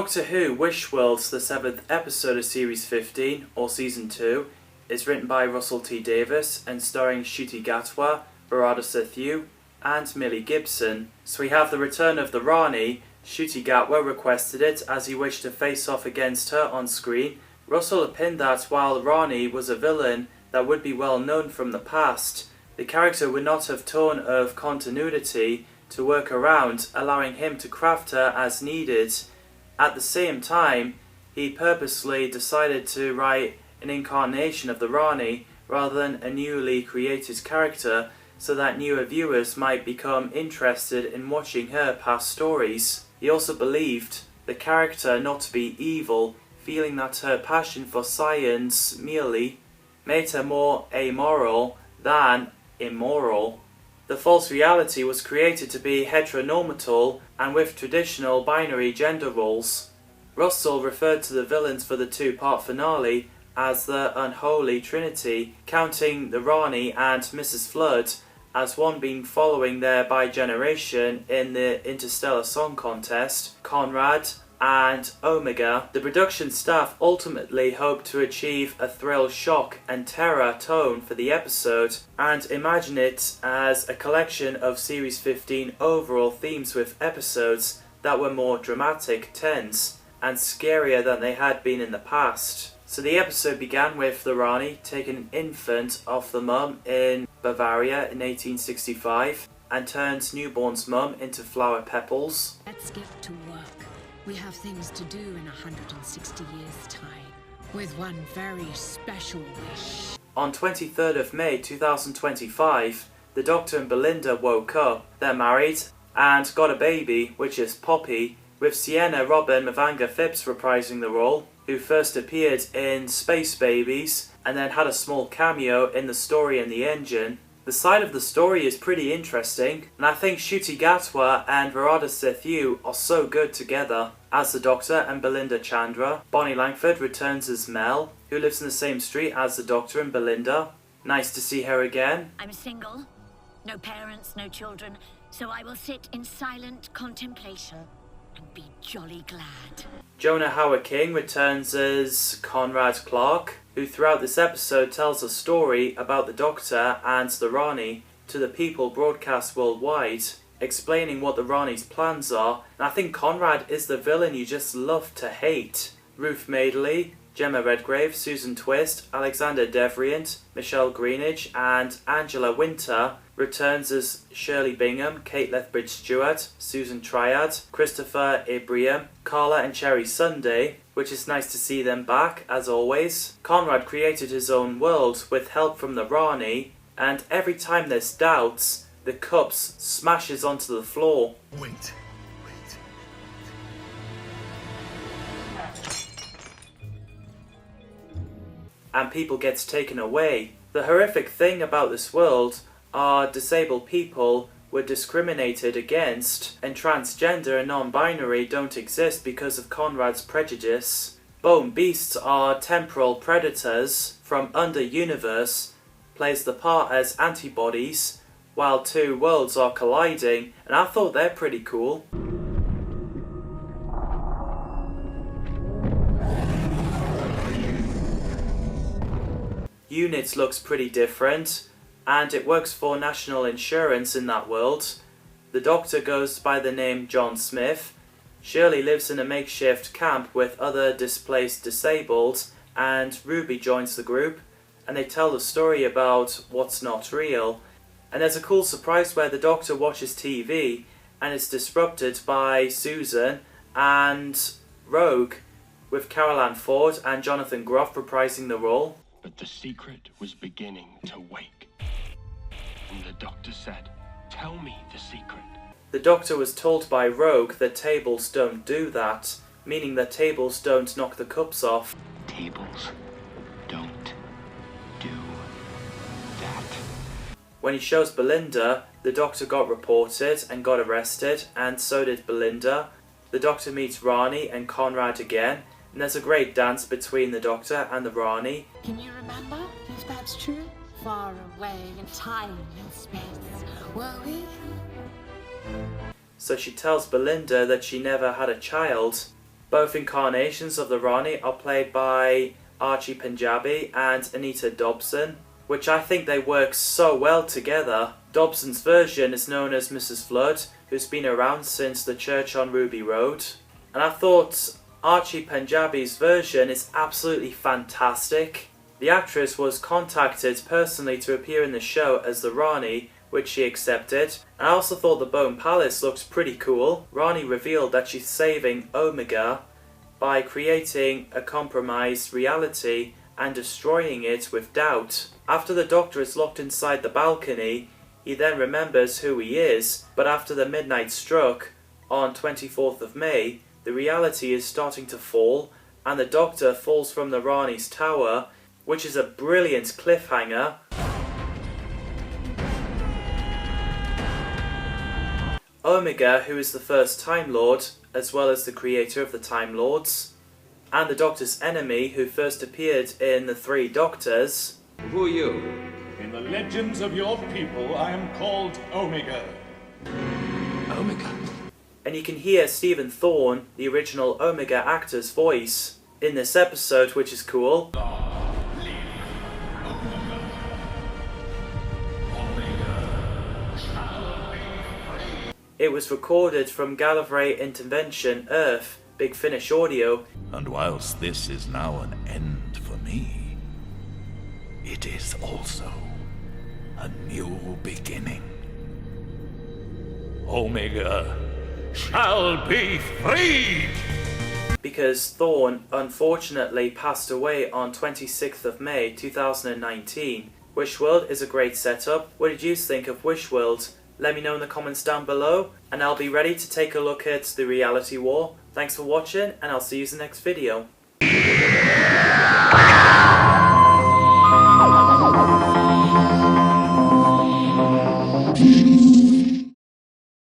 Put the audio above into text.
Doctor Who Wish Worlds, the 7th episode of Series 15, or Season 2, is written by Russell T Davies and starring Ncuti Gatwa, Barada Sethiu, and Millie Gibson. So we have the return of the Rani. Ncuti Gatwa requested it as he wished to face off against her on screen. Russell opined that while Rani was a villain that would be well known from the past, the character would not have torn of continuity to work around, allowing him to craft her as needed. At the same time, he purposely decided to write an incarnation of the Rani rather than a newly created character so that newer viewers might become interested in watching her past stories. He also believed the character not to be evil, feeling that her passion for science merely made her more amoral than immoral. The false reality was created to be heteronormatal and with traditional binary gender roles. Russell referred to the villains for the two-part finale as the Unholy Trinity, counting the Rani and Mrs. Flood as one being following their by generation in the Interstellar Song Contest, Conrad and Omega. The production staff ultimately hoped to achieve a thrill, shock and terror tone for the episode and imagine it as a collection of Series 15 overall themes with episodes that were more dramatic, tense and scarier than they had been in the past. So the episode began with the Rani taking an infant off the mum in Bavaria in 1865 and turns newborn's mum into flower petals. Let's get to work. We have things to do in 160 years' time, with one very special wish. On 23rd of May 2025, the Doctor and Belinda woke up. They're married and got a baby, which is Poppy, with Sienna Robin Mavanga Phipps reprising the role, who first appeared in Space Babies and then had a small cameo in The Story and the Engine. The side of the story is pretty interesting, and I think Ncuti Gatwa and Barada Sethiu are so good together. As the Doctor and Belinda Chandra, Bonnie Langford returns as Mel, who lives in the same street as the Doctor and Belinda. Nice to see her again. I'm single, no parents, no children, so I will sit in silent contemplation and be jolly glad. Jonah Hauer-King returns as Conrad Clark, who throughout this episode tells a story about the Doctor and the Rani to the people broadcast worldwide, explaining what the Rani's plans are, and I think Conrad is the villain you just love to hate. Ruth Madeley, Gemma Redgrave, Susan Twist, Alexander Devrient, Michelle Greenidge and Angela Winter returns as Shirley Bingham, Kate Lethbridge-Stewart, Susan Triad, Christopher Ibrahim, Carla and Cherry Sunday, which is nice to see them back, as always. Conrad created his own world with help from the Rani, and every time there's doubts, the cups smashes onto the floor. Wait. And people gets taken away. The horrific thing about this world are disabled people were discriminated against, and transgender and non-binary don't exist because of Conrad's prejudice. Bone beasts are temporal predators from under universe, plays the part as antibodies, while two worlds are colliding, and I thought they're pretty cool. Units looks pretty different, and it works for national insurance in that world. The Doctor goes by the name John Smith. Shirley lives in a makeshift camp with other displaced disabled, and Ruby joins the group, and they tell the story about what's not real. And there's a cool surprise where the Doctor watches TV, and it's disrupted by Susan and Rogue, with Carol Ann Ford and Jonathan Groff reprising the role. But the secret was beginning to wake. And the Doctor said, "Tell me the secret." The Doctor was told by Rogue that tables don't do that, meaning that tables don't knock the cups off. Tables don't do that. When he shows Belinda, the Doctor got reported and got arrested, and so did Belinda. The Doctor meets Rani and Conrad again, and there's a great dance between the Doctor and the Rani. Can you remember if that's true? Far away in time and space, were we? So she tells Belinda that she never had a child. Both incarnations of the Rani are played by Archie Panjabi and Anita Dobson, which I think they work so well together. Dobson's version is known as Mrs. Flood, who's been around since the church on Ruby Road. And I thought Archie Panjabi's version is absolutely fantastic. The actress was contacted personally to appear in the show as the Rani, which she accepted. And I also thought the Bone Palace looks pretty cool. Rani revealed that she's saving Omega by creating a compromised reality and destroying it with doubt. After the Doctor is locked inside the balcony, he then remembers who he is, but after the midnight struck on 24th of May, the reality is starting to fall, and the Doctor falls from the Rani's tower, which is a brilliant cliffhanger. Omega, who is the first Time Lord, as well as the creator of the Time Lords, and the Doctor's enemy, who first appeared in The Three Doctors. Who are you? In the legends of your people, I am called Omega. Omega? And you can hear Stephen Thorne, the original Omega actor's voice, in this episode, which is cool. It was recorded from Gallifrey Intervention Earth, Big Finish Audio. And whilst this is now an end for me, it is also a new beginning. Omega shall be freed! Because Thorne unfortunately passed away on 26th of May 2019. Wishworld is a great setup. What did you think of Wishworld? Let me know in the comments down below, and I'll be ready to take a look at the reality war. Thanks for watching, and I'll see you in the next video.